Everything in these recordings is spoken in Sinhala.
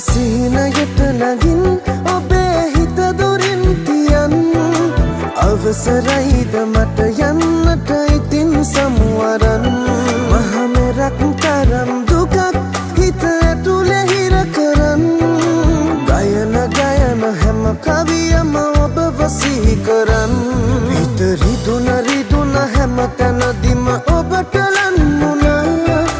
සිහිනයට නගින් ඔබේ හිත දුරින් තියන් අවසරයිද මට යන්නට ඉතින් සමුවරන් මහ මෙරක් තරම් දුකක් හිත ඇතුලේ හිර කරන් ගයන හැම කවියම ඔබව සිහි කරන් හිත රිදුන හැම තැනදීම ඔබට ලන්නුනා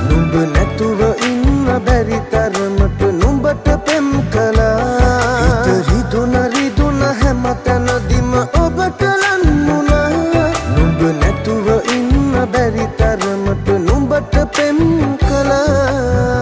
නුඹ නැතුව ඉන්න බැරි තරමට නුඹට පෙම් කළා හිත රිදුන හැම තැනදීම ඔබට ලන්නුනා නුඹ නැතුව ඉන්න බැරි තරමට නුඹට පෙම් කළා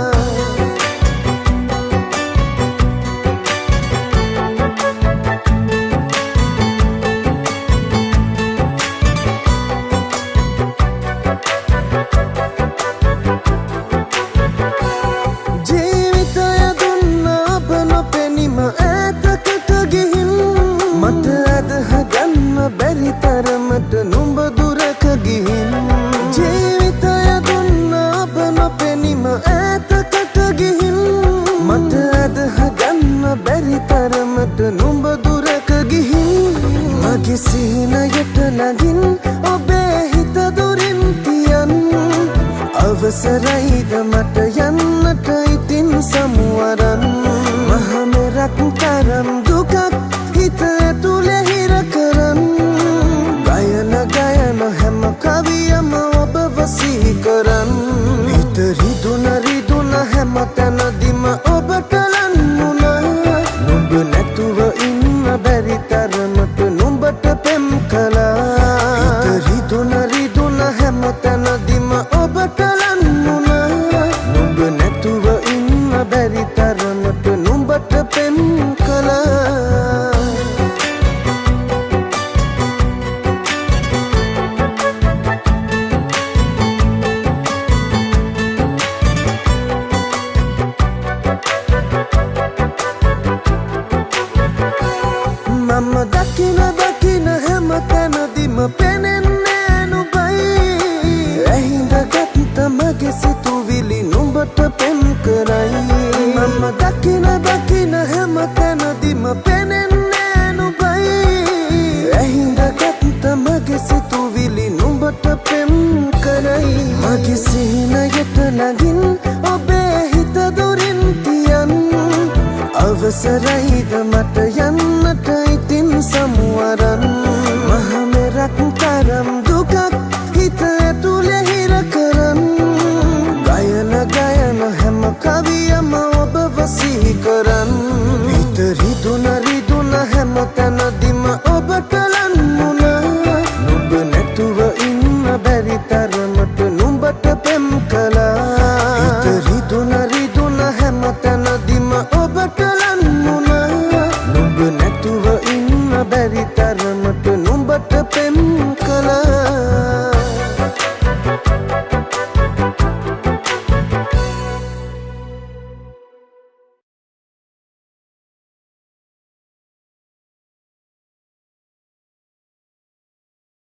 බැරි තරමට නුඹ දුරක ගිහින් ජීවිතය දුන්න ඔබ නොපෙනීම ඈතකට ගිහින් මට අදහගන්න බැරි තරමට නුඹ දුරක ගිහින් මගේ සිහිනයට නගින් ඔබේ හිත දුරින් තියන් අවසරයිද මට යන්නට ඉතින් සමුවරන් මහ මෙරක් තරම් දුකක් හිත ඇතුලේ හිර කරන් ගයන හැම කවියම ඔබව සිහි කරන් හිත රිදුන හැම තැනදීම ඔබට ලන්නුනා නුඹ නැතුව ඉන්න බැරි තරමට නුඹට පෙම් කළා හිත රිදුන හැම තැනදීම ඔබට ලන්නුනා නුඹ නැතුව ඉන්න බැරි තරමට නුඹට පෙම් කළා මම දකින හැම තැනදීම පෙනෙන්නේ නුඹයි ඇහිඳගත් මගේ සිතුවිලි නුඹට පෙම් කරයි මම දකින හැම තැනදීම පෙනෙන්නේ නුඹයි ඇහිඳගත් මගේ සිතුවිලි නුඹට පෙම් කරයි මගේ සිහිනයට නගින් ඔබේ හිත දුරින් තියන් අවසරයිද මට යන්නට ඉතින් සමුවරන් මහ මෙරක් තරම් දුකක් හිත ඇතුලේ හිර කරන් ගයන හැම කවියම ඔබව සිහි කරන් හිත රිදුන හැම තැනදීම ඔබට ලන්නුනා නුඹ නැතුව ඉන්න බැරි තරමට නුඹට පෙම් කළා හිත රිදුන හැම තැනදීම ඔබට ලන්නුනා නුඹ නැතුව ඉන්න බැරි තරමට නුඹට පෙම් කළා